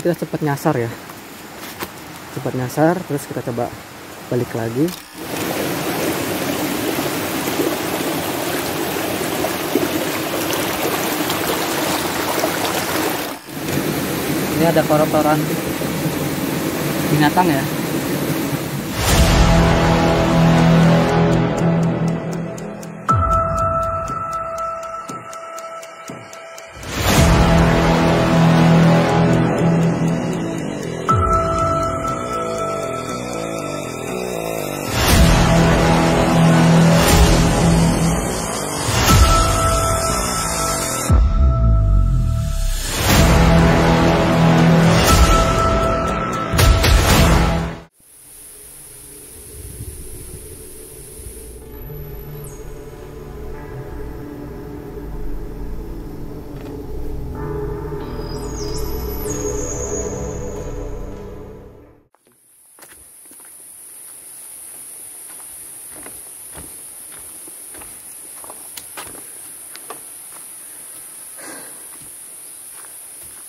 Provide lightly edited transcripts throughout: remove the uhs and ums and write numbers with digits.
kita sempat nyasar ya, terus kita coba balik lagi. Ini ada kotoran binatang ya.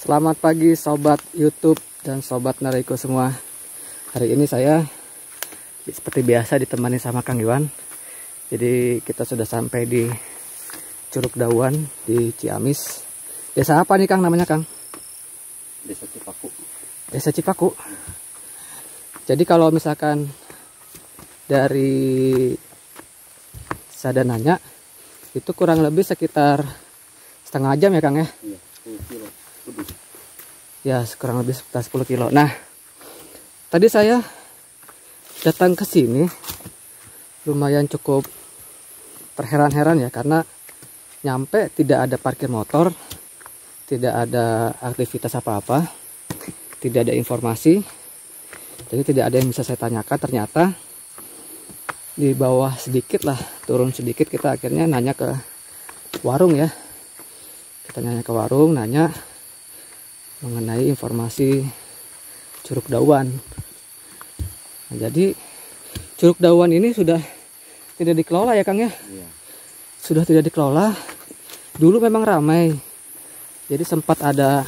Selamat pagi sobat YouTube dan sobat Nariko semua. Hari ini saya seperti biasa ditemani sama Kang Iwan. Jadi kita sudah sampai di Curug Dauan di Ciamis. Desa apa nih Kang namanya Kang? Desa Cipaku. Desa Cipaku. Jadi kalau misalkan dari Sadananya itu kurang lebih sekitar setengah jam ya Kang ya? Iya, 10 kilo. Ya kurang lebih sekitar 10 kilo. Nah tadi saya datang ke sini lumayan cukup terheran-heran ya, karena nyampe tidak ada parkir motor, tidak ada aktivitas apa-apa, tidak ada informasi, jadi tidak ada yang bisa saya tanyakan. Ternyata di bawah sedikit lah, turun sedikit, kita akhirnya nanya ke warung ya. Kita nanya ke warung, nanya mengenai informasi Curug Dauan. Nah, jadi Curug Dauan ini sudah tidak dikelola ya Kang ya? Iya. Sudah tidak dikelola. Dulu memang ramai. Jadi sempat ada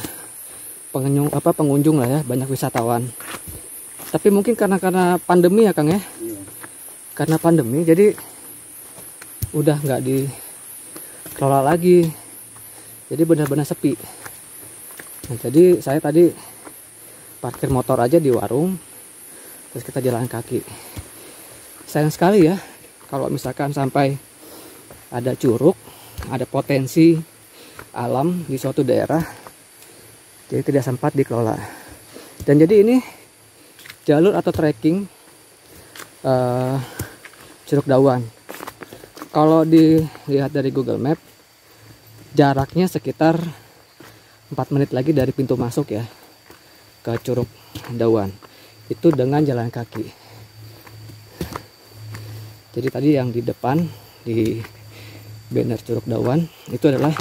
pengunjung lah ya, banyak wisatawan. Tapi mungkin karena pandemi ya Kang ya? Iya. Karena pandemi jadi udah nggak dikelola lagi. Jadi benar-benar sepi. Nah, jadi saya tadi parkir motor aja di warung, terus kita jalan kaki. Sayang sekali ya kalau misalkan sampai ada curug, ada potensi alam di suatu daerah, jadi tidak sempat dikelola. Dan jadi ini jalur atau trekking Curug Dauan. Kalau dilihat dari Google Map, jaraknya sekitar 4 menit lagi dari pintu masuk ya ke Curug Dauan, itu dengan jalan kaki. Jadi tadi yang di depan di banner Curug Dauan itu adalah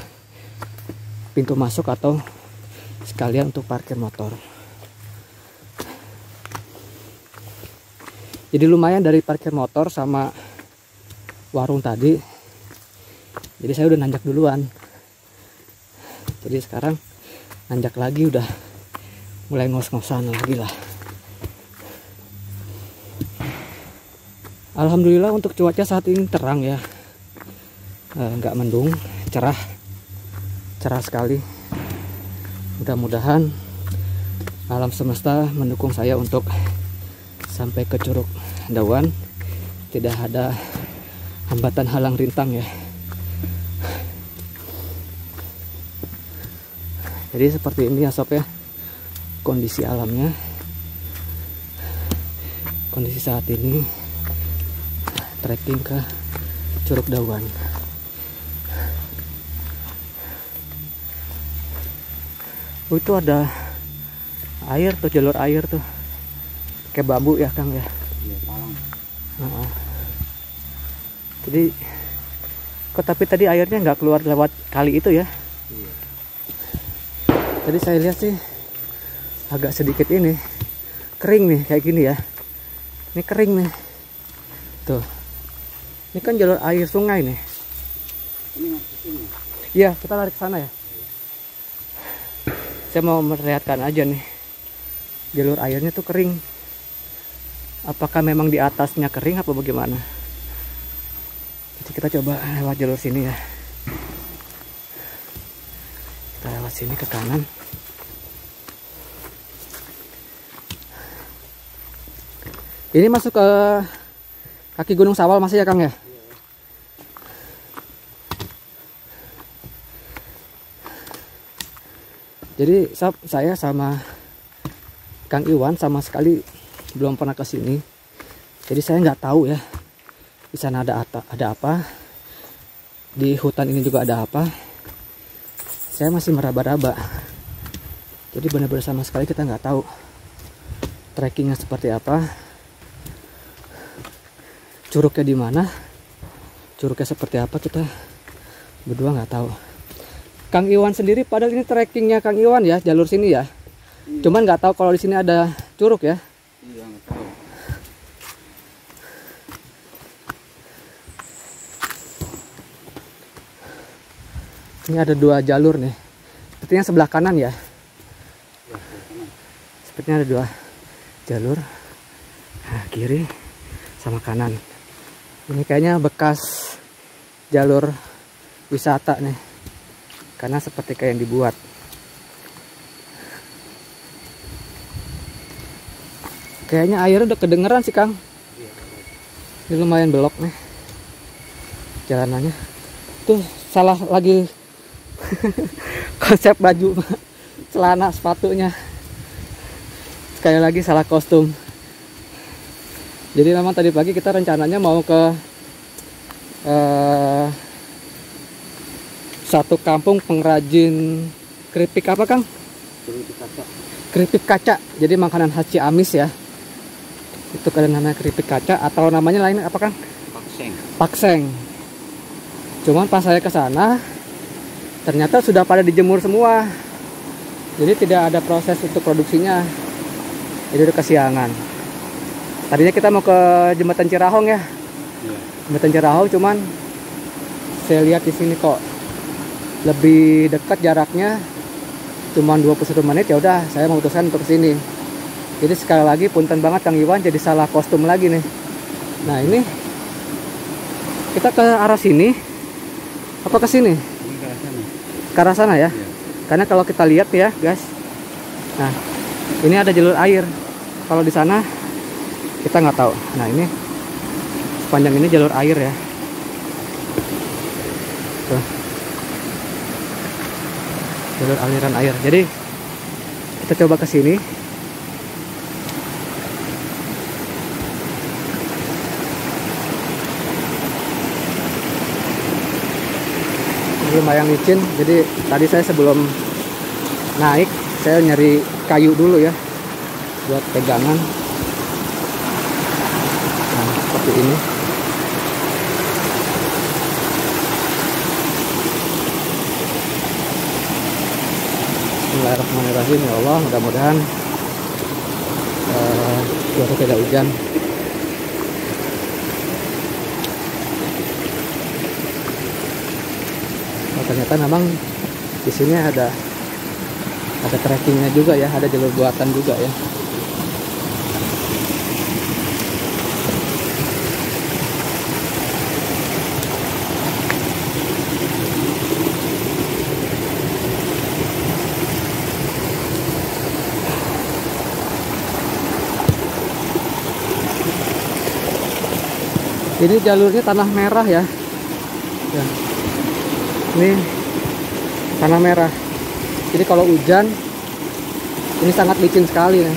pintu masuk atau sekalian untuk parkir motor. Jadi lumayan dari parkir motor sama warung tadi. Jadi saya udah nanjak duluan. Jadi sekarang nanjak lagi, udah mulai ngos-ngosan lagi lah. Alhamdulillah untuk cuaca saat ini terang ya, nggak mendung, cerah sekali. Mudah-mudahan alam semesta mendukung saya untuk sampai ke Curug Dauan, tidak ada hambatan halang rintang ya. Jadi seperti ini ya sob ya, kondisi alamnya, kondisi saat ini trekking ke Curug Dauan. Oh, itu ada air tuh, jalur air tuh, kayak bambu ya Kang ya. Iya, talang. Jadi kok tapi tadi airnya nggak keluar lewat kali itu ya? Iya. Tadi saya lihat sih agak sedikit ini kering nih, kayak gini ya. Ini kering nih. Tuh. Ini kan jalur air sungai nih. Ini masuk sini. Iya, kita lari ke sana ya. Saya mau memperlihatkan aja nih. jalur airnya tuh kering. Apakah memang di atasnya kering apa bagaimana? Jadi kita coba lewat jalur sini ya. Kita lewat sini ke kanan. Ini masuk ke kaki Gunung Sawal masih ya Kang ya? Jadi saya sama Kang Iwan sama sekali belum pernah ke sini. Jadi saya nggak tahu ya di sana ada apa. Di hutan ini juga ada apa. Saya masih meraba-raba. Jadi benar-benar sama sekali kita nggak tahu trekkingnya seperti apa. Curugnya di mana? Curugnya seperti apa kita berdua nggak tahu. Kang Iwan sendiri padahal ini trekkingnya Kang Iwan ya, jalur sini ya. Cuman nggak tahu kalau di sini ada curug ya. Iya, nggak tahu. Ini ada 2 jalur nih. Sepertinya sebelah kanan ya. Sepertinya ada 2 jalur. Nah, kiri sama kanan. Ini kayaknya bekas jalur wisata nih. Karena seperti kayak yang dibuat. Kayaknya airnya udah kedengeran sih Kang. Ini lumayan belok nih jalanannya. Tuh salah lagi konsep baju, celana, sepatunya. Sekali lagi salah kostum. Jadi memang tadi pagi kita rencananya mau ke satu kampung pengrajin keripik apa Kang? Keripik kaca. Keripik kaca. Jadi makanan khas Ciamis ya. Itu kadang namanya keripik kaca atau namanya lain apa Kang? Pakseng. Pakseng. Cuman pas saya ke sana ternyata sudah pada dijemur semua. Jadi tidak ada proses untuk produksinya. Jadi udah kesiangan. Tadinya kita mau ke Jembatan Cirahong ya. Iya. Jembatan Cirahong cuman saya lihat di sini kok lebih dekat jaraknya, cuman 21 menit, ya udah saya memutuskan untuk sini. Jadi sekali lagi punten banget Kang Iwan, jadi salah kostum lagi nih. Nah ini kita ke arah sini apa ke sini? Ini ke arah sana. Ke arah sana ya. Iya. Karena kalau kita lihat ya guys, nah ini ada jalur air. Kalau di sana kita nggak tahu. Nah ini sepanjang ini jalur air ya. Tuh. Jalur aliran air. Jadi kita coba ke sini. Ini lumayan licin. Jadi tadi saya sebelum naik saya nyari kayu dulu ya buat pegangan. Nah, seperti ini. Bismillahirrahmanirrahim. Ya Allah, mudah-mudahan cuaca tidak hujan. Oh, ternyata memang di sini ada trekkingnya juga ya, ada jalur buatan juga ya. Ini jalurnya tanah merah ya. Ya. Ini tanah merah. Jadi kalau hujan ini sangat licin sekali ya.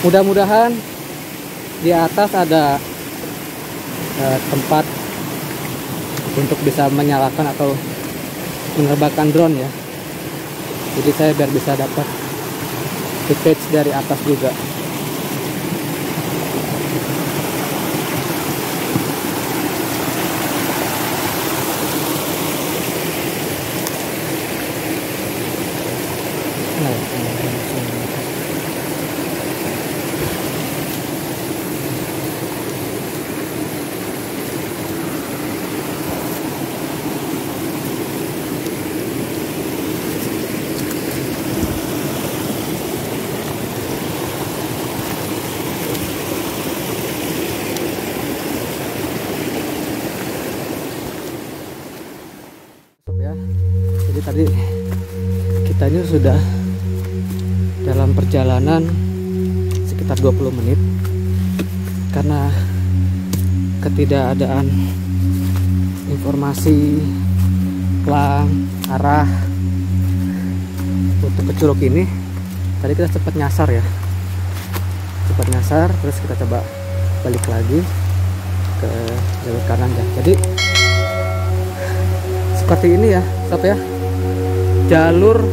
Mudah-mudahan di atas ada tempat untuk bisa menyalakan atau menerbangkan drone ya. Jadi saya biar bisa dapat footage dari atas juga. ya. Jadi tadi kita ini sudah dalam perjalanan sekitar 20 menit karena ketidakadaan informasi pelang arah untuk ke curug ini. Tadi kita cepat nyasar ya, terus kita coba balik lagi ke jalur kanan ya. Jadi seperti ini ya sob ya, jalur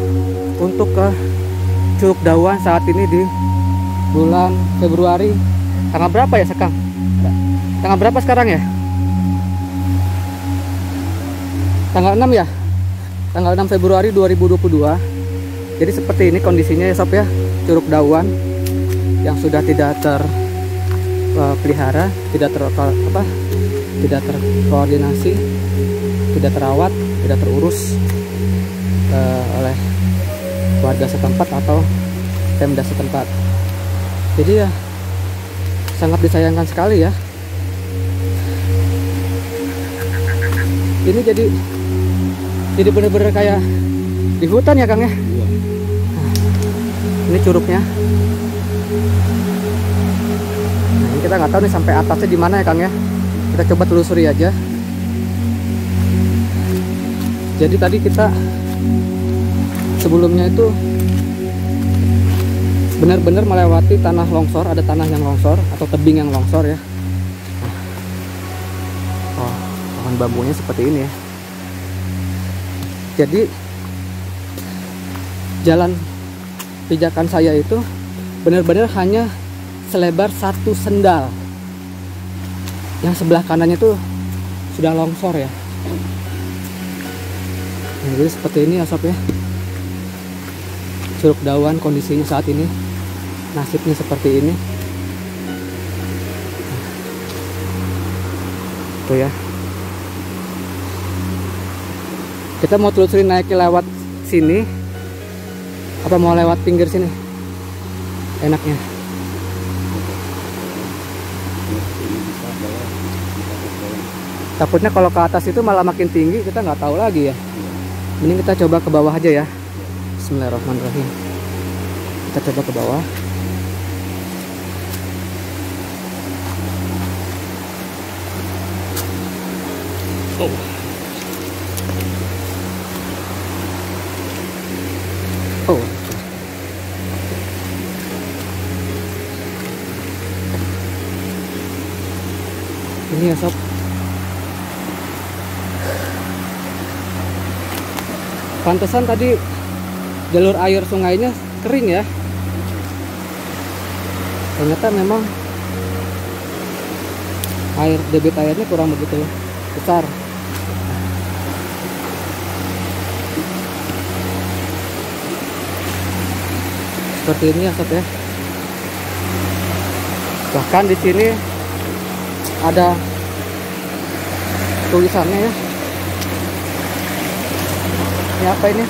untuk ke Curug Dawan saat ini di bulan Februari. Tanggal berapa ya Sekang? Tanggal berapa sekarang ya? Tanggal 6 ya? Tanggal 6 Februari 2022. Jadi seperti ini kondisinya ya sob ya, Curug Dawan yang sudah tidak terpelihara, tidak terkoordinasi, tidak terawat, tidak terurus oleh warga setempat atau Pemda setempat. Jadi ya sangat disayangkan sekali ya. Ini jadi bener-bener kayak di hutan ya Kang ya. Ini curugnya. Nah, ini kita nggak tahu nih sampai atasnya di mana ya Kang ya. Kita coba telusuri aja. Jadi tadi kita sebelumnya itu benar-benar melewati tanah longsor, ada tanah yang longsor atau tebing yang longsor ya. Oh, pohon bambunya seperti ini ya. Jadi jalan pijakan saya itu benar-benar hanya selebar 1 sendal. Yang sebelah kanannya itu sudah longsor ya. Nah, jadi seperti ini ya sob ya. Curug Dawan kondisinya saat ini, nasibnya seperti ini. Tuh ya. Kita mau telusuri naik lewat sini apa mau lewat pinggir sini? Enaknya. Takutnya kalau ke atas itu malah makin tinggi, kita nggak tahu lagi ya. Mending kita coba ke bawah aja ya. Bismillahirrahmanirrahim. Kita coba ke bawah. Oh. Oh. Ini ya sob. Pantesan tadi jalur air sungainya kering ya. Ternyata memang debit airnya kurang begitu besar. Seperti ini ya sob ya. Bahkan di sini ada tulisannya ya. Ini apa ini?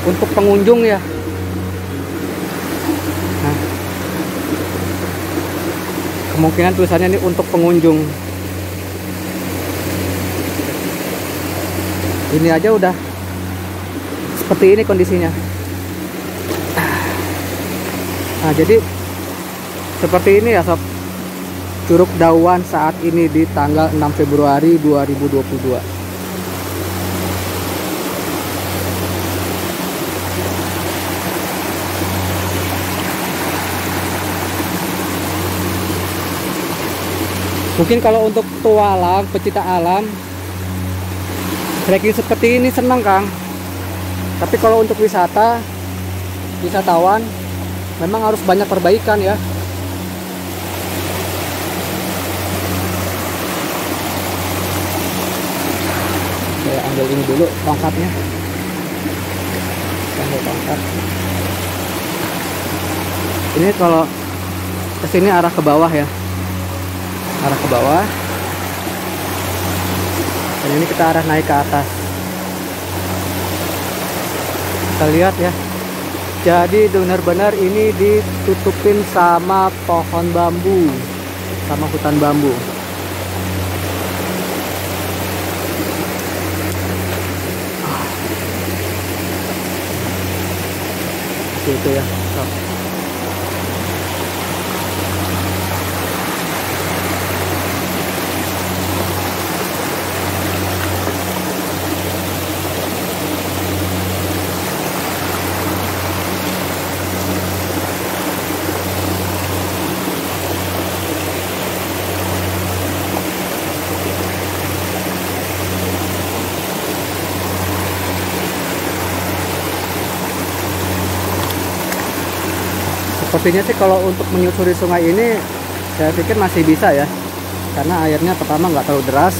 Untuk pengunjung ya. Nah, kemungkinan tulisannya ini untuk pengunjung. Ini aja udah seperti ini kondisinya. Nah, jadi seperti ini ya sob, Curug Dawan saat ini di tanggal 6 Februari 2022. Mungkin kalau untuk petualang, pecinta alam, trekking seperti ini senang Kang. Tapi kalau untuk wisatawan, memang harus banyak perbaikan ya. Saya ambil ini dulu tongkatnya. Ambil tongkat. Ini kalau kesini arah ke bawah ya. Arah ke bawah. Dan ini kita arah naik ke atas. Kita lihat ya. Jadi benar-benar ini ditutupin sama pohon bambu, sama hutan bambu. seperti itu ya. Sob. Sepertinya sih kalau untuk menyusuri sungai ini saya pikir masih bisa ya, karena airnya pertama nggak terlalu deras,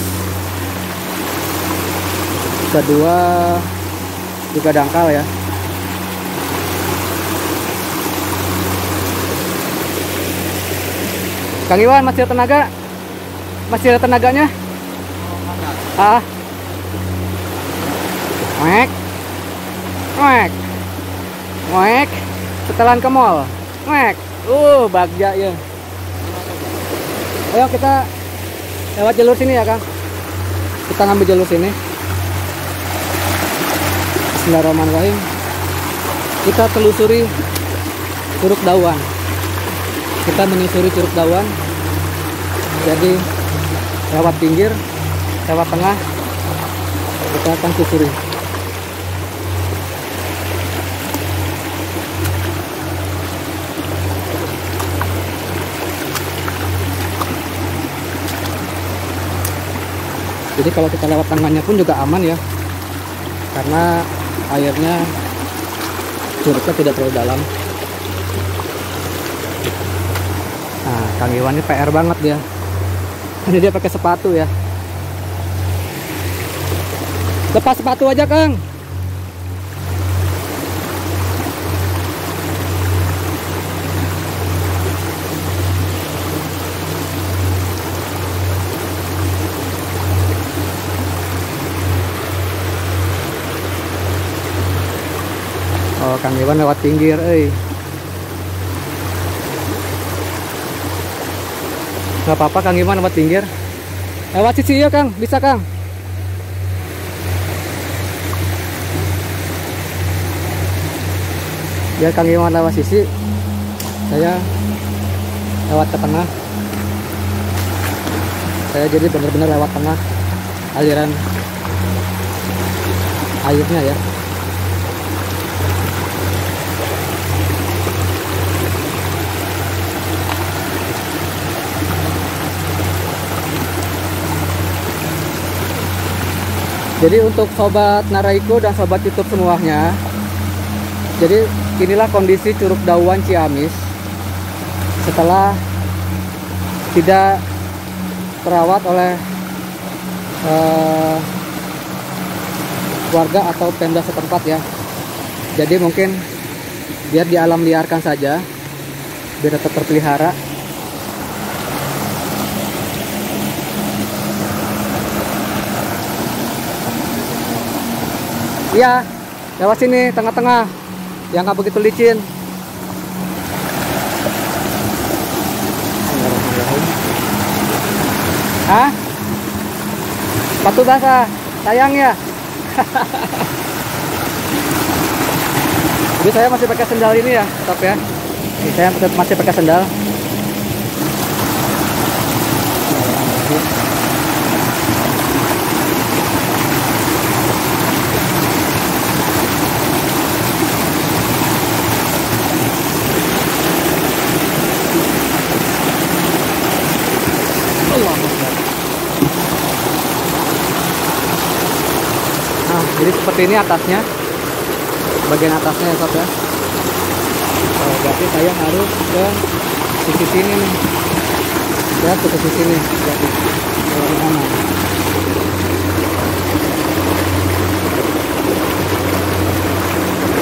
kedua juga dangkal ya. Kang Iwan, masih ada tenaga? Masih ada tenaganya? Ah, wek, wek, wek, setelan ke mall. Mek, bagja ya. Ayo kita lewat jalur sini ya, Kang. Kita ngambil jalur sini. Bismillahirrahmanirrahim. Kita telusuri Curug Dawan. Kita menyusuri Curug Dawan. Jadi lewat pinggir, lewat tengah, kita akan susuri. Jadi kalau kita lewat tengahnya pun juga aman ya, karena airnya curugnya tidak terlalu dalam. Nah, Kang Iwan ini PR banget dia. Ini dia pakai sepatu ya. Lepas sepatu aja, Kang. Oh, Kang Iwan lewat pinggir, Nggak apa-apa, Kang Iwan lewat pinggir. Lewat sisi ya, Kang. Bisa, Kang. Biar Kang Iwan lewat sisi, saya lewat ke tengah. Saya jadi benar-benar lewat tengah aliran airnya ya. Jadi untuk sobat Naraiko dan sobat YouTube semuanya, jadi inilah kondisi Curug Dawan Ciamis setelah tidak terawat oleh warga atau Pemda setempat ya. Jadi mungkin biar di alam liarkan saja, biar tetap terpelihara. Iya, lewat sini tengah-tengah, yang nggak begitu licin. Hah? Sepatu basah, sayang ya. Jadi saya masih pakai sendal ini ya, stop ya. Ini saya masih pakai sendal. Nah, jadi seperti ini atasnya, bagian atasnya ya sob ya. Oh, berarti saya harus ke sisi sini nih, ya ke sisi sini berarti kalau aman.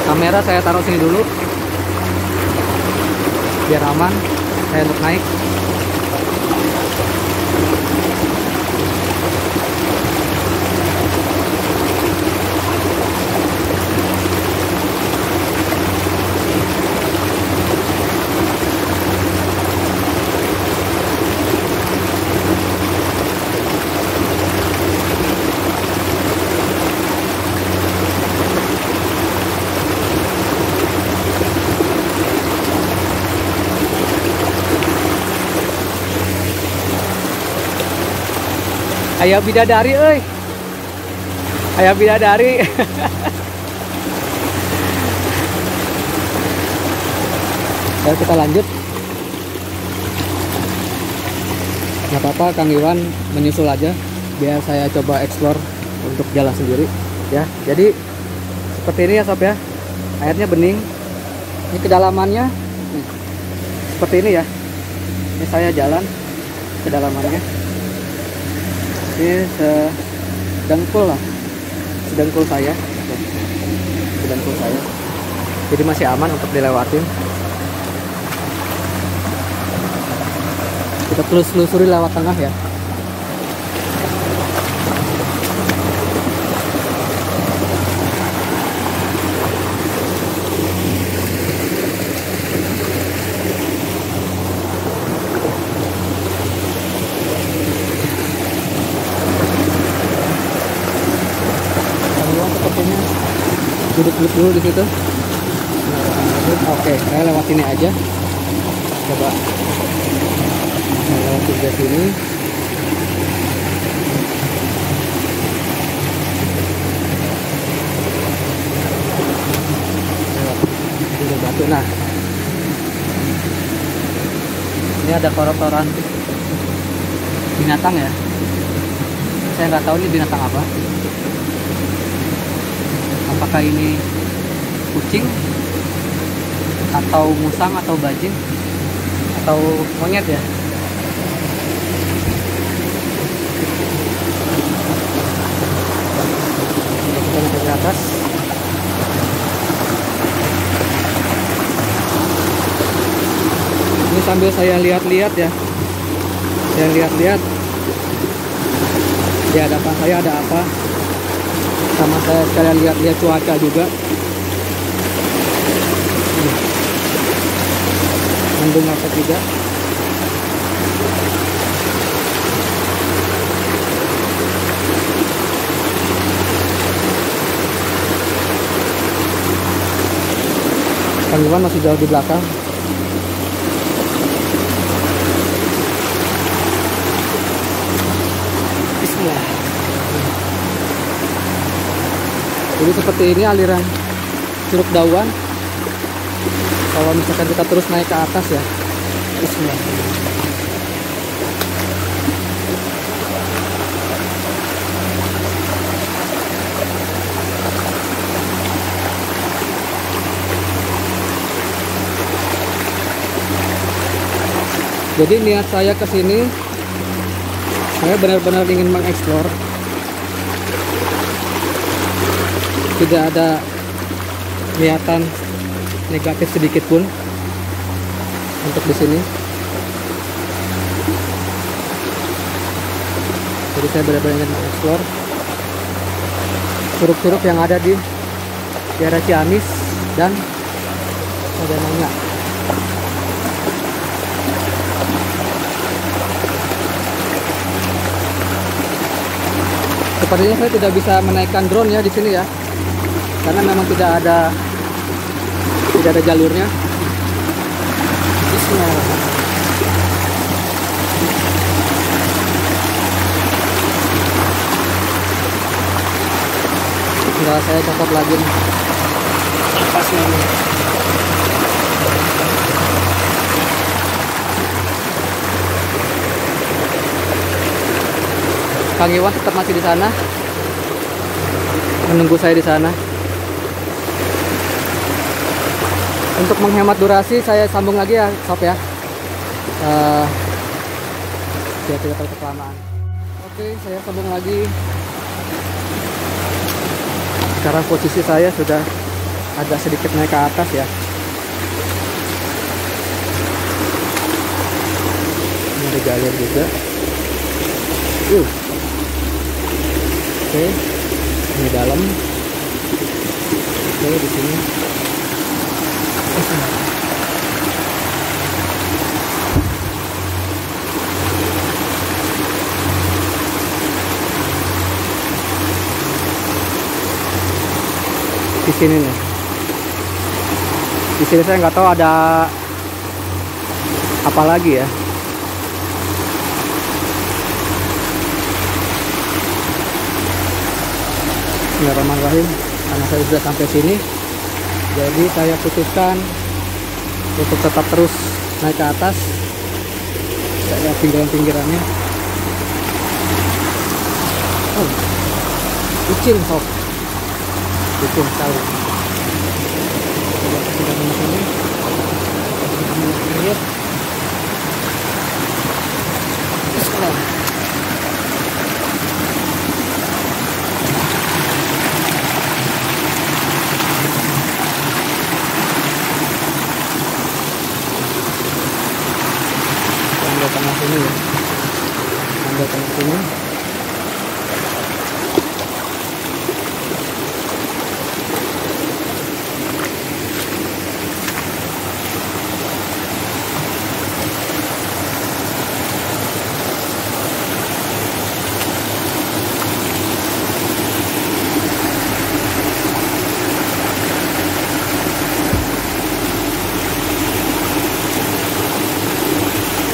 Kamera saya taruh sini dulu biar aman saya untuk naik. Aya bidadari euy. Aya bidadari. Ayo kita lanjut. Nggak apa-apa, Kang Iwan menyusul aja biar saya coba explore untuk jalan sendiri ya. Jadi seperti ini ya sob ya, airnya bening. Ini kedalamannya nih, seperti ini ya. Ini saya jalan kedalamannya, ini sedengkul lah, sedengkul saya, sedengkul saya. Jadi masih aman untuk dilewatin. Kita terus telusuri lewat tengah ya. Sepertinya duduk dulu di situ. Oke, saya lewat sini aja. Coba lewat ke sini. Lewat batu. Nah, ini ada kotoran binatang ya. Saya nggak tahu ini binatang apa. Apakah ini kucing atau musang atau bajing atau monyet ya? Kita naik ke atas. Ini sambil saya lihat-lihat ya. Saya lihat-lihat di hadapan saya ada apa. Sama saya sekalian lihat-lihat cuaca juga. Mendung apa juga. Kang Iwan masih jauh di belakang. Bismillah. Jadi seperti ini aliran Curug Dawan. Kalau misalkan kita terus naik ke atas ya. Bismillah. Jadi niat saya ke sini, saya benar-benar ingin mengeksplor. Tidak ada kelihatan negatif sedikit pun untuk di sini. Jadi saya benar-benar ingin mengeksplor curug-curug yang ada di daerah Ciamis dan Danaunya. Sepertinya saya tidak bisa menaikkan drone ya di sini ya, karena memang tidak ada jalurnya. Bismillah. Tinggal saya copot lagi nih. Pas ini. Kang Iwan tetap masih di sana, menunggu saya di sana. Untuk menghemat durasi, saya sambung lagi ya, sob ya. Biar tidak terlalu kelamaan. Oke, saya sambung lagi. Sekarang posisi saya sudah agak sedikit naik ke atas ya. Ini ada jalur juga. Oke, ini dalam. Oke, di sini. Di sini nih. Di sini saya nggak tahu ada apa lagi ya. Bismillahirrahmanirrahim. Karena saya sudah sampai sini, jadi saya putuskan untuk tetap terus naik ke atas. Saya lihat pinggiran-pinggirannya. Oh, licin sob, licin sekali. Coba sudah di sini. Lihat. Bismillah. Ambil tengah sini ya, ambil tengah sini.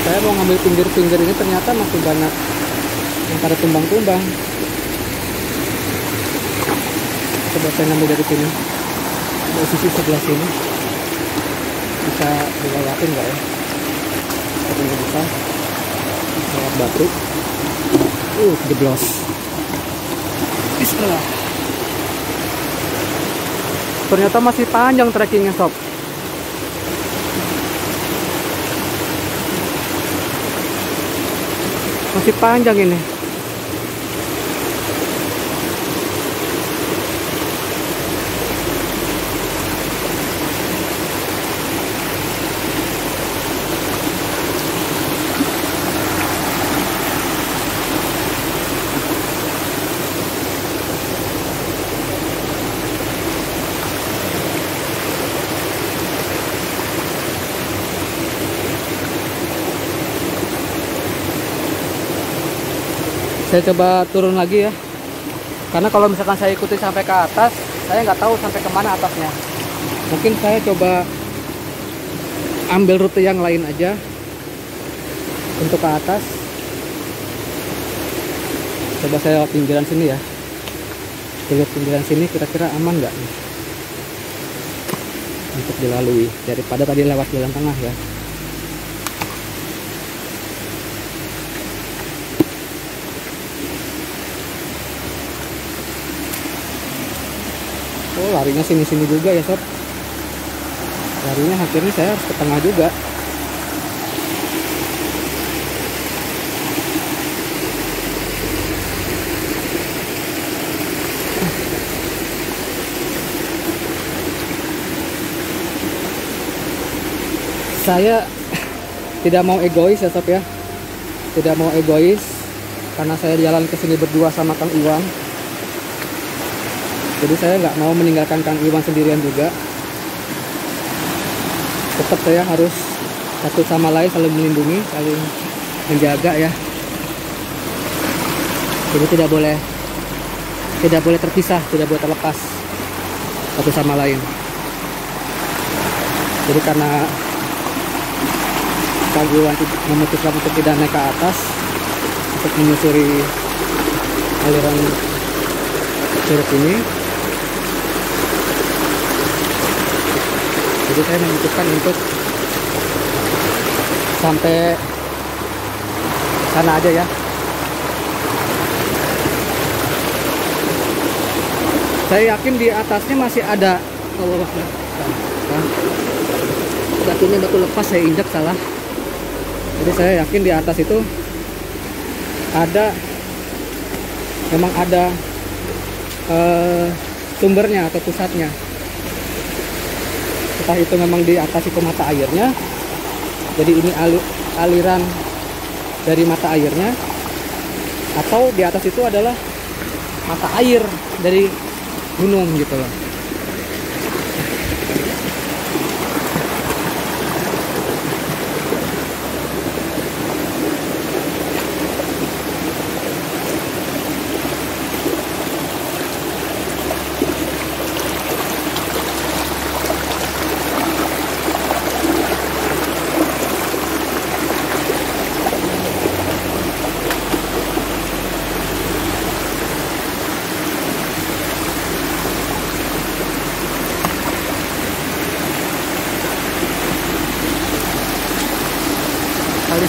Saya mau ngambil pinggir-pinggir ini, ternyata masih banyak yang pada tumbang-tumbang. Coba saya ngambil dari sini, dari sisi sebelah sini. Bisa dilewatin nggak ya? Tapi nggak bisa. Lewat batu. Jeblos. Bismillah. Ternyata masih panjang trekkingnya sob. Masih panjang ini. Saya coba turun lagi ya, karena kalau misalkan saya ikuti sampai ke atas, saya nggak tahu sampai kemana atasnya. Mungkin saya coba ambil rute yang lain aja untuk ke atas. Coba saya lewat pinggiran sini ya, lihat pinggiran sini kira-kira aman nggak nih untuk dilalui, daripada tadi lewat jalan tengah ya. Oh, larinya sini-sini juga ya sob. Larinya akhirnya saya harus ke tengah juga. Saya tidak mau egois ya sob ya. Tidak mau egois karena saya jalan ke sini berdua sama Kang Iwan. Jadi saya nggak mau meninggalkan Kang Iwan sendirian juga. Tetap saya harus satu sama lain saling melindungi, saling menjaga ya. Jadi tidak boleh terpisah, tidak boleh terlepas satu sama lain. Jadi karena Kang Iwan memutuskan untuk tidak naik ke atas untuk menyusuri aliran curug ini, jadi saya memutuskan untuk sampai sana aja ya. Saya yakin di atasnya masih ada. Batunya batu lepas, saya injak salah. Jadi saya yakin di atas itu memang ada sumbernya atau pusatnya. Entah itu memang di atas itu mata airnya, jadi ini aliran dari mata airnya, atau di atas itu adalah mata air dari gunung gitu loh.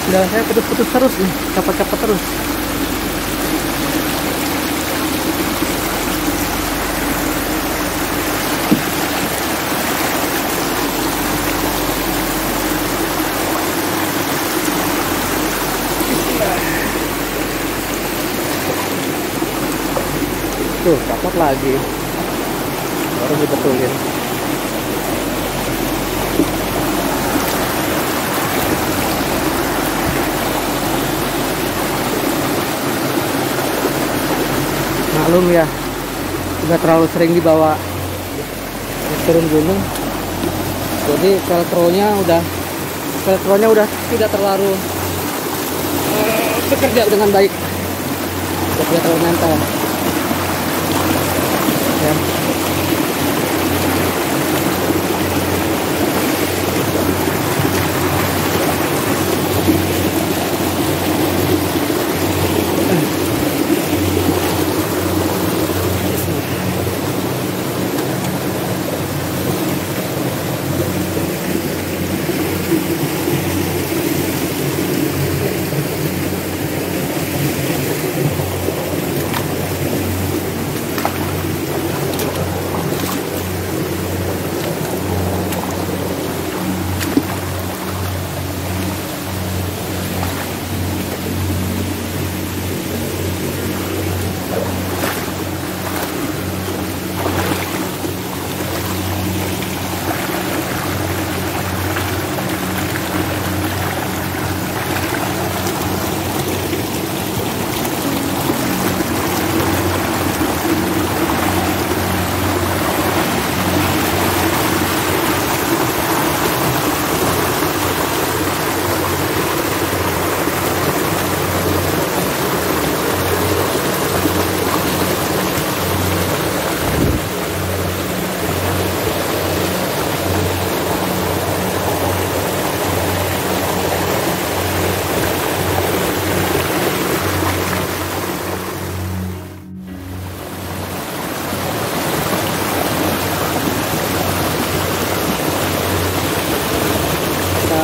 Kendala saya putus-putus terus nih, cepat-cepat terus. Tuh, copot lagi. Baru dibetulin. Maklum ya, udah terlalu sering dibawa turun gunung. Jadi velcro-nya udah tidak terlalu bekerja dengan baik. Tidak terlalu nempel. Ya.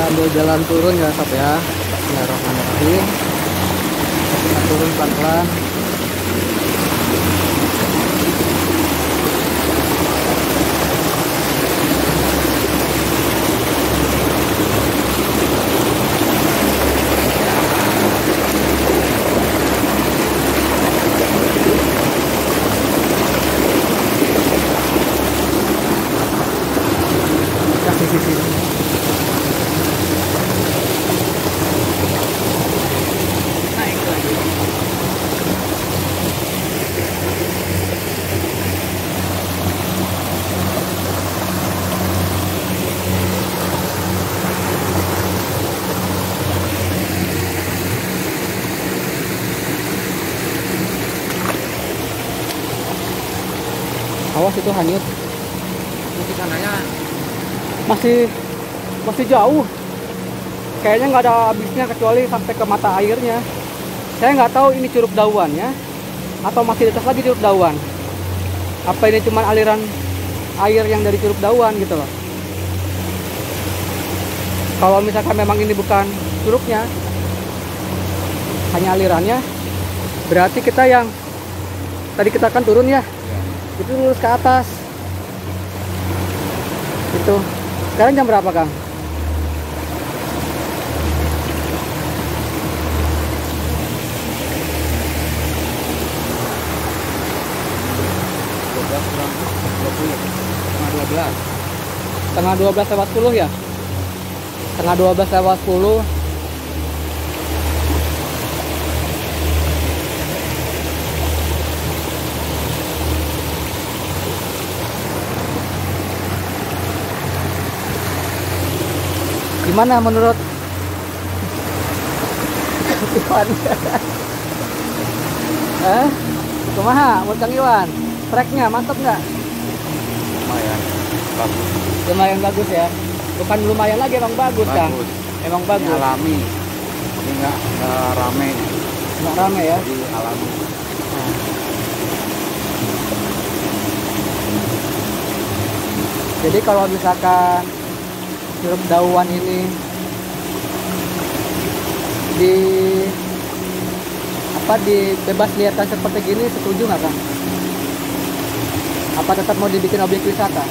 Ambil jalan turun ya sob ya. Bismillahirrahmanirrahim. Kita turun pelan-pelan. Kasih sisi. Awas itu hanyut. Di sananya Masih jauh. Kayaknya nggak ada habisnya kecuali sampai ke mata airnya. Saya nggak tahu ini Curug Dauan ya, atau masih di atas lagi Curug Dauan. Apa ini cuma aliran air yang dari Curug Dauan gitu loh. Kalau misalkan memang ini bukan curugnya, hanya alirannya, berarti kita yang tadi kita akan turun ya, itu lurus ke atas. Itu. Sekarang jam berapa, Kang? Setengah 12 lewat 10 ya? Setengah 12 lewat 10. Gimana menurut Iwan? Kumaha menurut Kang Iwan? Treknya mantap nggak? lumayan bagus. Lumayan bagus ya. Bukan lumayan lagi, emang bagus, Kang. Emang bagus. Ini alami. Ini nggak rame. Nggak rame ya? Jadi alami. Nah. Jadi kalau misalkan Curug Dauan ini di bebas liarkan seperti gini, setuju nggak Kang? Apa tetap mau dibikin objek wisata?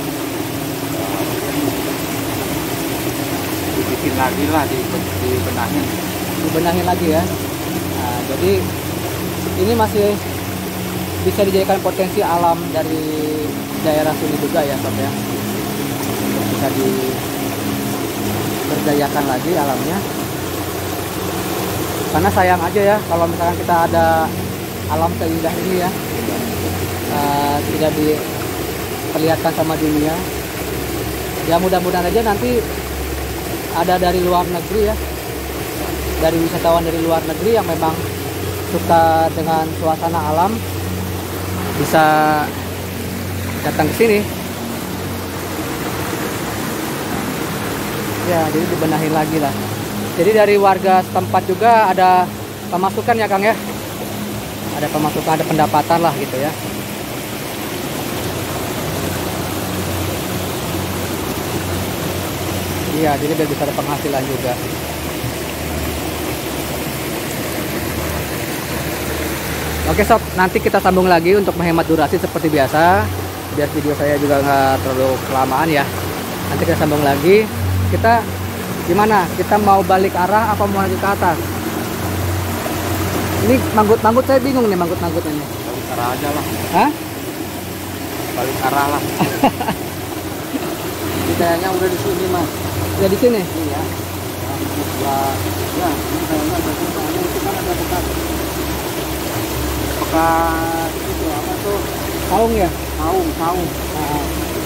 Dibikin lagi lah, dibenahin. Dibenahin lagi ya. Nah, jadi ini masih bisa dijadikan potensi alam dari daerah sini juga ya Sob ya. Bisa diberdayakan lagi alamnya. Karena sayang aja ya kalau misalkan kita ada alam seindah ini ya, tidak diperlihatkan sama dunia. Ya mudah-mudahan aja nanti ada dari luar negeri ya, dari wisatawan dari luar negeri yang memang suka dengan suasana alam bisa datang ke sini. Ya, jadi dibenahin lagi lah. Jadi dari warga setempat juga ada pemasukan ya Kang ya. Ada pemasukan, ada pendapatan lah gitu ya. Iya, jadi biar bisa ada penghasilan juga. Oke Sob, nanti kita sambung lagi untuk menghemat durasi seperti biasa. Biar video saya juga nggak terlalu kelamaan ya. Nanti kita sambung lagi. Kita gimana? Kita mau balik arah apa mau lanjut ke atas? Ini manggut-manggut saya bingung nih manggut-manggutnya. Balik arah aja lah. Hah? Balik arah lah. Ini kayaknya udah di sini Mas. Udah di sini? Iya. Ya, ini kayaknya soalnya itu kan ada bekas itu apa tuh? Saung ya? Saung. Nah,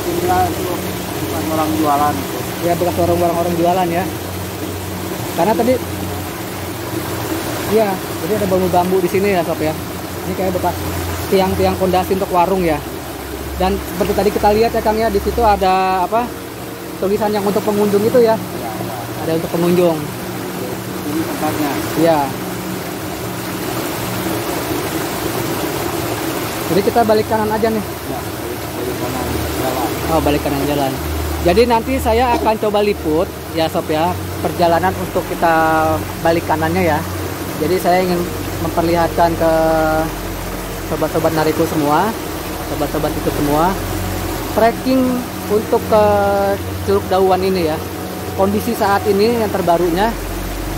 inilah itu bukan orang jualan itu. Ya bekas orang jualan ya. Karena tadi iya, jadi ada bambu-bambu di sini ya Sob ya. Ini kayak bekas tiang-tiang fondasi untuk warung ya. Dan seperti tadi kita lihat ya Kang ya, di situ ada apa? Tulisan yang untuk pengunjung itu ya. Ya. Ada untuk pengunjung. Ini tempatnya. Iya. Jadi kita balik kanan aja nih. Ya, balik kanan jalan. Oh, balik kanan jalan. Jadi nanti saya akan coba liput ya Sob ya, perjalanan untuk kita balik kanannya ya. Jadi saya ingin memperlihatkan ke sobat-sobat nariku semua, sobat-sobat itu semua, trekking untuk ke Curug Dauan ini ya. Kondisi saat ini yang terbarunya,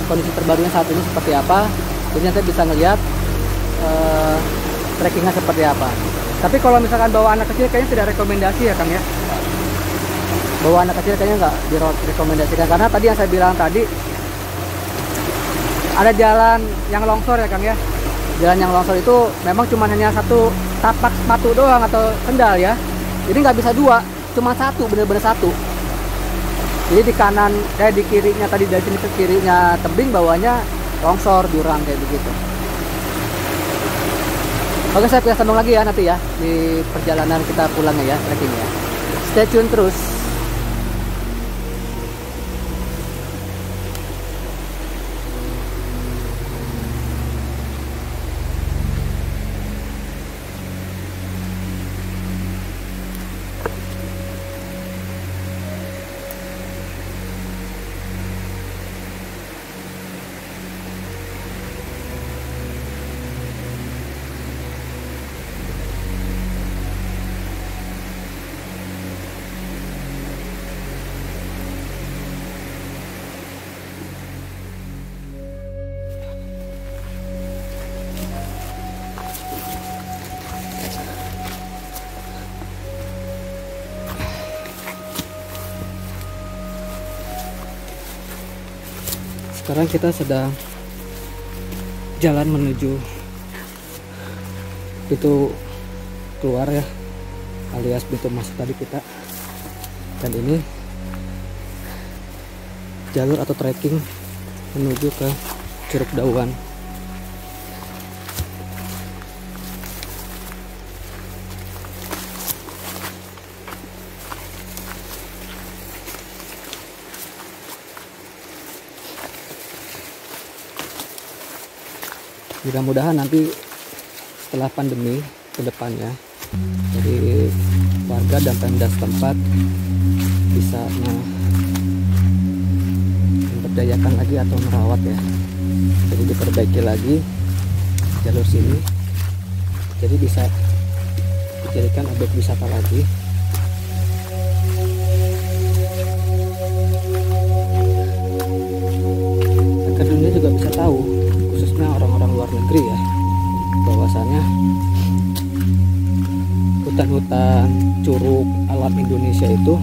kondisi terbarunya saat ini seperti apa. Jadi nanti bisa ngelihat trekkingnya seperti apa. Tapi kalau misalkan bawa anak kecil kayaknya tidak rekomendasi ya Kang ya. Bawa anak kecil kayaknya nggak direkomendasikan karena tadi yang saya bilang tadi ada jalan yang longsor ya Kang ya. Jalan yang longsor itu memang cuma hanya satu tapak sepatu doang atau sendal ya. Jadi nggak bisa dua, cuma satu, bener-bener satu. Jadi di kanan, di kirinya tadi dari sini ke kirinya tebing, bawahnya longsor, jurang kayak begitu. Oke, saya bisa sambung lagi ya nanti ya di perjalanan kita pulangnya ya, trekking ya. Stay tune terus. Sekarang kita sedang jalan menuju pintu keluar ya, alias pintu masuk tadi kita. Dan ini jalur atau trekking menuju ke Curug Dauan. Mudah-mudahan nanti setelah pandemi ke depannya, jadi warga dan Pemda setempat bisa memberdayakan lagi atau merawat ya Jadi diperbaiki lagi jalur sini, jadi bisa dijadikan objek wisata lagi. Agar dunia juga bisa tahu, khususnya orang-orang luar negeri ya, bahwasannya hutan-hutan curug alam Indonesia itu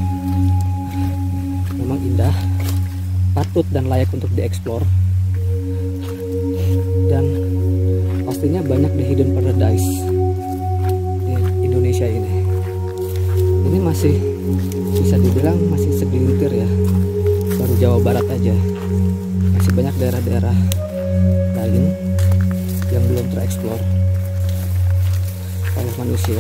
memang indah, patut dan layak untuk dieksplor, dan pastinya banyak di hidden paradise di Indonesia ini. Ini masih bisa dibilang masih segelintir ya, baru Jawa Barat aja. Masih banyak daerah-daerah lain yang belum tereksplor oleh manusia.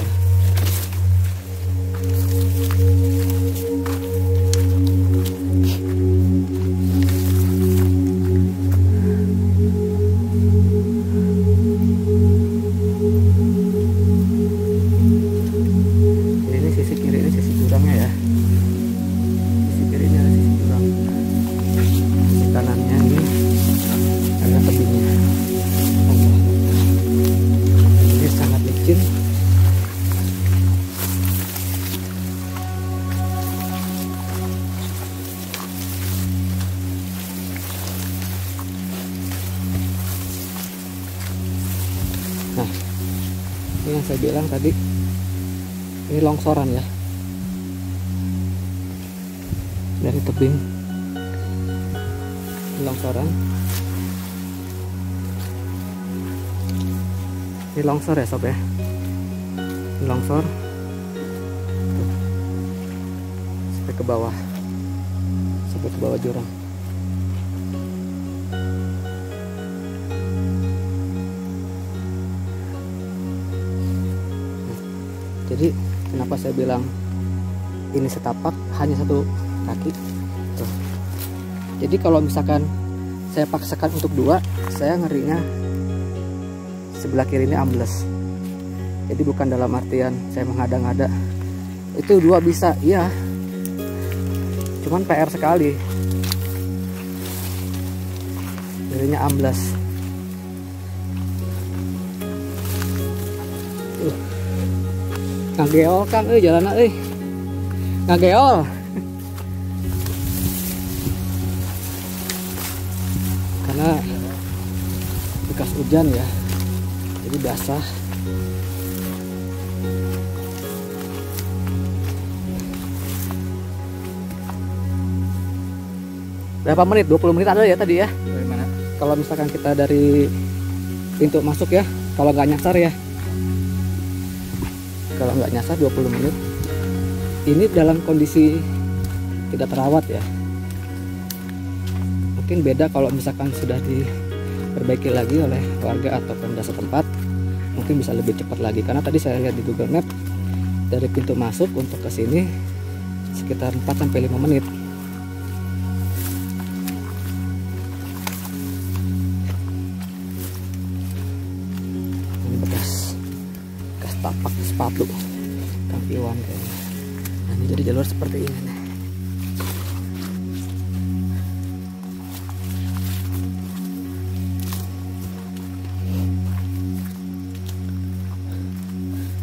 Nah, ini yang saya bilang tadi, ini longsoran ya, dari tebing, ini longsoran, ini longsor ya sob ya, ini longsor tuh, sampai ke bawah jurang. Jadi kenapa saya bilang ini setapak hanya satu kaki tuh. Jadi kalau misalkan saya paksakan untuk dua, saya ngerinya sebelah kiri ini ambles. Jadi bukan dalam artian saya menghada-ngada, itu dua bisa iya, cuman PR sekali, ngerinya ambles. Ngageol Kang jalanna ngageol. Karena bekas hujan ya, jadi basah. Berapa menit? 20 menit ada ya tadi ya? Bagaimana? Kalau misalkan kita dari pintu masuk ya, kalau nggak nyasar ya, kalau nggak nyasar 20 menit. Ini dalam kondisi tidak terawat ya. Mungkin beda kalau misalkan sudah diperbaiki lagi oleh warga atau pemda setempat, mungkin bisa lebih cepat lagi. Karena tadi saya lihat di Google Map, dari pintu masuk untuk ke sini sekitar 4-5 menit. Ini bekas tapak sepatu Kang Iwan kayaknya. Nah, ini jadi jalur seperti ini nih.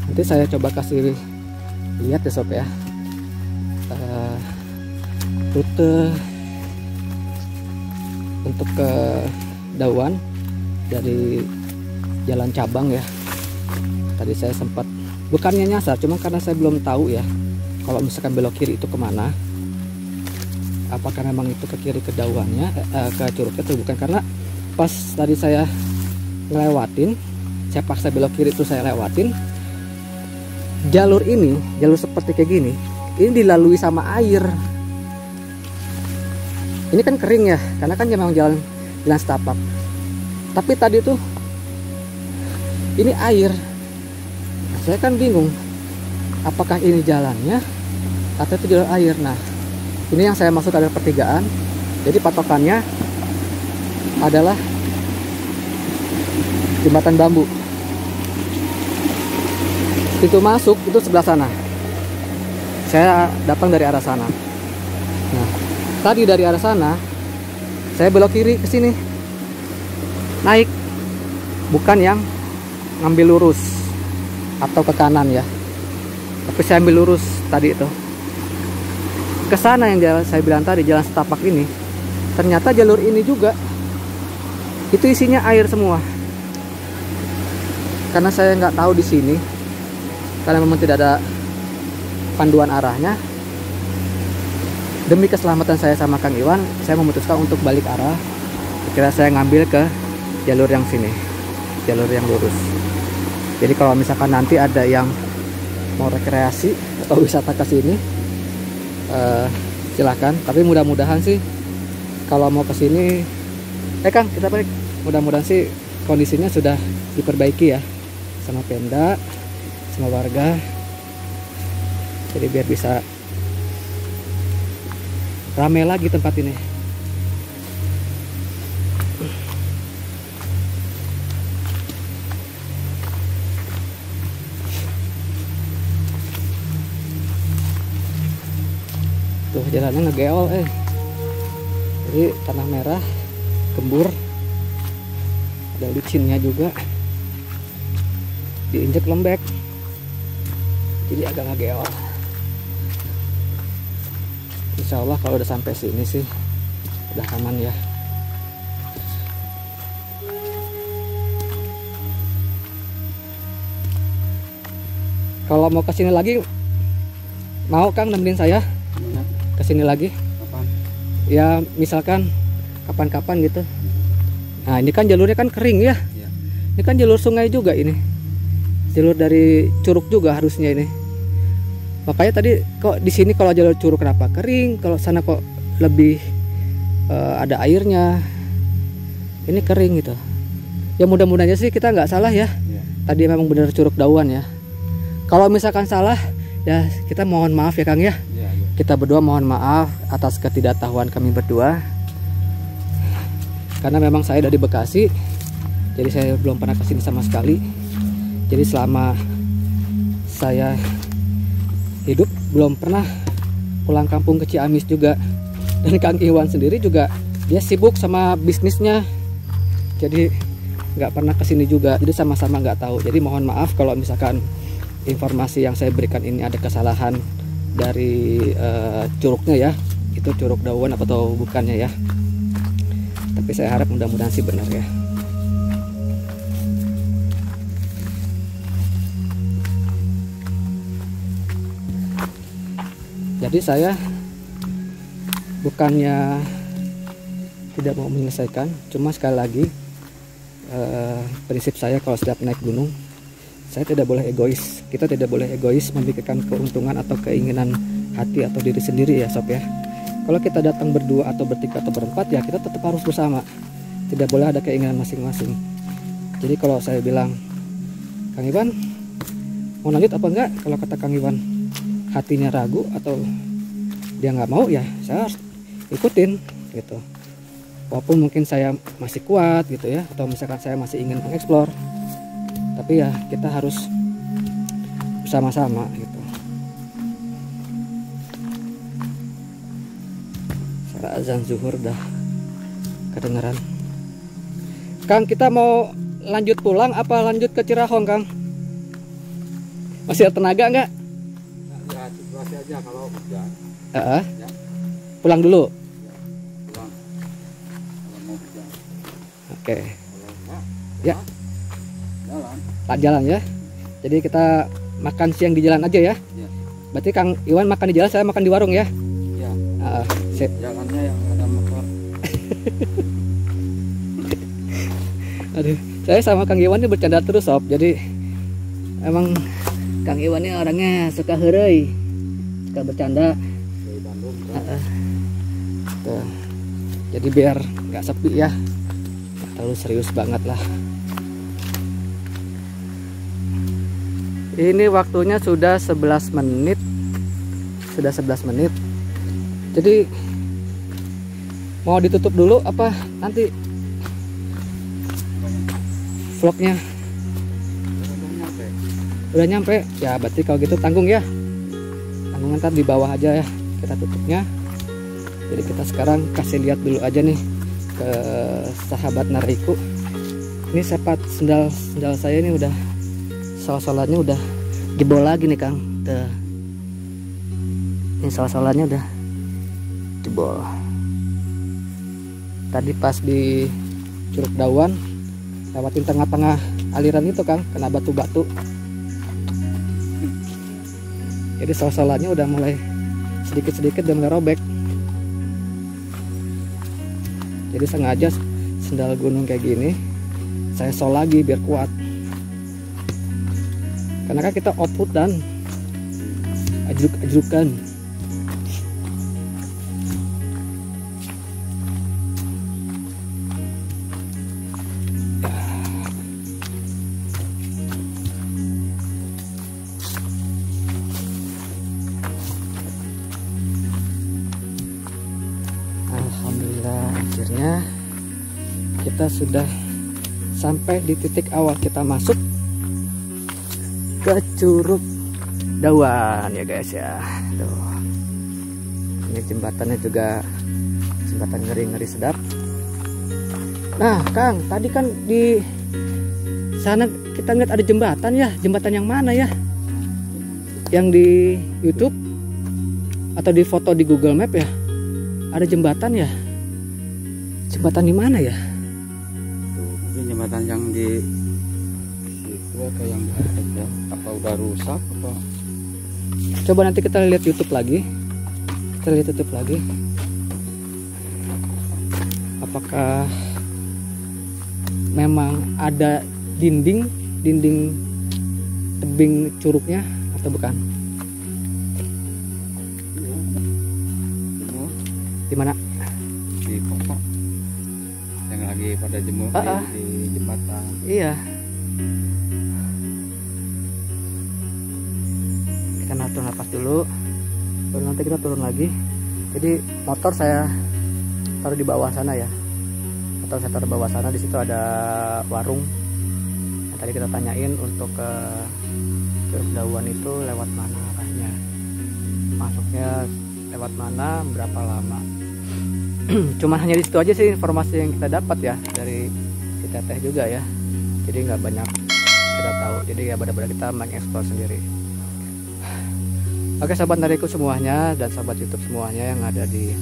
Nanti saya coba kasih lihat ya sob ya, rute untuk ke Dawan dari jalan cabang ya. Tadi saya sempat, bukannya nyasar, cuma karena saya belum tahu ya kalau misalkan belok kiri itu kemana, apakah memang itu ke kiri ke Dawannya, ke curugnya atau bukan. Karena pas tadi saya ngelewatin, saya paksa belok kiri itu saya lewatin jalur ini, jalur seperti kayak gini, ini dilalui sama air. Ini kan kering ya, karena kan memang jalan setapak. Tapi tadi tuh ini air. Saya kan bingung, apakah ini jalannya atau itu jalur air. Nah, ini yang saya maksud adalah pertigaan. Jadi patokannya adalah jembatan bambu. Pintu masuk itu sebelah sana. Saya datang dari arah sana. Nah, tadi dari arah sana saya belok kiri ke sini. naik, bukan yang ngambil lurus atau ke kanan ya. Tapi saya ambil lurus tadi itu ke sana yang saya bilang tadi, jalan setapak ini. Ternyata jalur ini juga itu isinya air semua. Karena saya nggak tahu di sini, karena memang tidak ada panduan arahnya. Demi keselamatan saya sama Kang Iwan, saya memutuskan untuk balik arah. Kira saya ngambil ke jalur yang sini, jalur yang lurus. Jadi kalau misalkan nanti ada yang mau rekreasi atau wisata ke sini, silahkan. Tapi mudah-mudahan sih kalau mau ke sini, Kang, kita balik. Mudah-mudahan sih kondisinya sudah diperbaiki ya sama Pemda, sama warga. Jadi biar bisa ramai lagi tempat ini. Tuh jalannya ngegeol Jadi tanah merah, gembur, ada licinnya juga, diinjek lembek, jadi agak ngegeol. Insya Allah kalau udah sampai sini sih udah aman ya. Kalau mau kesini lagi, mau Kang nemenin saya kesini lagi? Kapan? Ya misalkan kapan-kapan gitu. Nah ini kan jalurnya kan kering ya. Ya. Ini kan jalur sungai juga ini. Jalur dari curug juga harusnya ini. Makanya tadi kok di sini kalau jalur curug kenapa kering, kalau sana kok lebih ada airnya. Ini kering gitu. Ya mudah-mudahannya sih kita nggak salah ya. Ya. Tadi memang benar curug Dauan ya. Kalau misalkan salah, ya kita mohon maaf ya Kang ya. Ya, ya. Kita berdua mohon maaf atas ketidaktahuan kami berdua. Karena memang saya dari Bekasi, jadi saya belum pernah kesini sama sekali. Jadi selama saya hidup belum pernah pulang kampung ke Ciamis juga. Dan Kang Iwan sendiri juga dia sibuk sama bisnisnya, jadi nggak pernah kesini juga. Jadi sama-sama nggak tahu. Jadi mohon maaf kalau misalkan informasi yang saya berikan ini ada kesalahan dari curugnya ya, itu curug Dauan atau bukannya ya. Tapi saya harap mudah-mudahan sih benar ya. Jadi saya bukannya tidak mau menyelesaikan, cuma sekali lagi prinsip saya kalau setiap naik gunung, saya tidak boleh egois. Kita tidak boleh egois memikirkan keuntungan atau keinginan hati atau diri sendiri ya sob ya. Kalau kita datang berdua atau bertiga atau berempat ya kita tetap harus bersama. Tidak boleh ada keinginan masing-masing. Jadi kalau saya bilang, Kang Iwan mau lanjut apa enggak? Kalau kata Kang Iwan hatinya ragu atau dia nggak mau ya saya harus ikutin gitu. Walaupun mungkin saya masih kuat gitu ya, atau misalkan saya masih ingin mengeksplor, tapi ya kita harus bersama-sama gitu. Suara azan zuhur dah kedengeran. Kang, kita mau lanjut pulang apa lanjut ke Cirahong, Kang? Masih ada tenaga nggak? Ya, situasi aja kalau hujan. Ya. Pulang dulu. Ya, pulang. Kalau mau hujan. Oke. Kalau enggak, Ya. jalan. Tak jalan ya. Jadi kita makan siang di jalan aja ya. Ya. Berarti Kang Iwan makan di jalan, saya makan di warung ya. Ya. Sip. Jalannya yang ada motor. Aduh, saya sama Kang Iwan ini bercanda terus sob. Jadi emang Kang Iwan ini orangnya suka heureuy, suka bercanda. Dari Bandung. Kan? Tuh. Jadi biar nggak sepi ya, nggak terlalu serius banget lah. Ini waktunya sudah 11 menit. Sudah 11 menit. Jadi mau ditutup dulu apa nanti vlognya? Udah nyampe? Ya berarti kalau gitu tanggung ya. Tanggung ntar di bawah aja ya kita tutupnya. Jadi kita sekarang kasih lihat dulu aja nih ke sahabat Nariku Ini sepat sendal saya ini udah sol-solannya udah jebol lagi nih Kang. Tuh. Ini sol-solannya udah jebol. Tadi pas di Curug Dawan lewatin tengah-tengah aliran itu Kang, kena batu-batu. Jadi sol-solannya udah mulai sedikit-sedikit udah mulai robek. Jadi sengaja sendal gunung kayak gini saya sol lagi biar kuat. Karena kan kita off-road dan ajruk-ajrukan. Alhamdulillah, akhirnya kita sudah sampai di titik awal kita masuk ke Curug Dawan ya guys ya. Tuh. Ini jembatannya juga jembatan ngeri-ngeri sedap. Nah Kang, tadi kan di sana kita lihat ada jembatan ya. Jembatan yang mana ya? Yang di YouTube atau di foto di Google Map ya? Ada jembatan ya? Jembatan di mana ya? Tuh, mungkin jembatan yang di itu atau yang ada, apa udah rusak apa? Coba nanti kita lihat YouTube lagi. Kita lihat YouTube lagi. Apakah memang ada dinding tebing curugnya atau bukan? Di mana? Di pokok yang lagi pada jemur di jembatan. Iya. Kita naik nafas dulu, baru nanti kita turun lagi. Jadi motor saya taruh di bawah sana ya. Motor saya taruh di bawah sana. Di situ ada warung. Yang tadi kita tanyain untuk ke Curug Dawan itu lewat mana arahnya, masuknya lewat mana, berapa lama. Cuman hanya di situ aja sih informasi yang kita dapat ya dari si Teteh juga ya. Jadi nggak banyak kita tahu. Jadi ya benar-benar kita mengeksplor sendiri. Oke sahabat Nariku semuanya dan sahabat YouTube semuanya yang ada di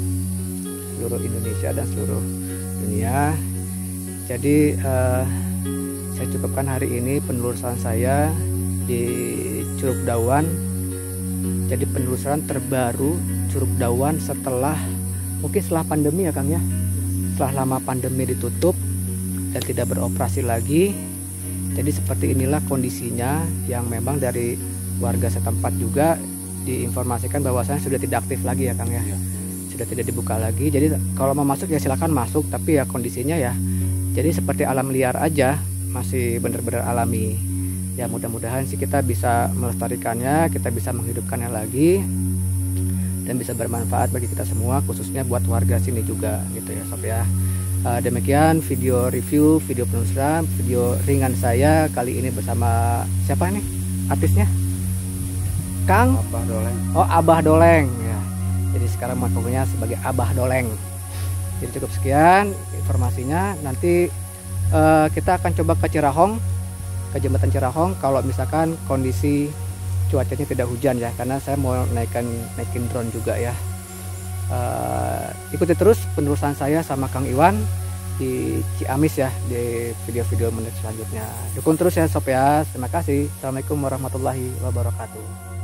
seluruh Indonesia dan seluruh dunia. Jadi saya cukupkan hari ini penelusuran saya di Curug Dawan. Jadi penelusuran terbaru Curug Dawan mungkin setelah pandemi ya Kang ya. Setelah lama pandemi ditutup dan tidak beroperasi lagi. Jadi seperti inilah kondisinya yang memang dari warga setempat juga diinformasikan bahwasanya sudah tidak aktif lagi ya Kang ya. Sudah tidak dibuka lagi. Jadi kalau mau masuk ya silakan masuk, tapi ya kondisinya ya jadi seperti alam liar aja, masih benar-benar alami. Ya mudah-mudahan sih kita bisa melestarikannya, kita bisa menghidupkannya lagi dan bisa bermanfaat bagi kita semua, khususnya buat warga sini juga gitu ya sob ya. Demikian video review, video penelusuran, video ringan saya kali ini bersama siapa nih artisnya? Kang Abah Doleng. Oh Abah Doleng ya. Jadi sekarang mengakunya sebagai Abah Doleng. Jadi cukup sekian informasinya. Nanti kita akan coba ke Cirahong, ke jembatan Cirahong kalau misalkan kondisi cuacanya tidak hujan ya, karena saya mau naikin drone juga ya. Ikuti terus penelusuran saya sama Kang Iwan di Ciamis ya, di video-video menit selanjutnya. Dukung terus ya sob ya. Terima kasih. Assalamualaikum warahmatullahi wabarakatuh.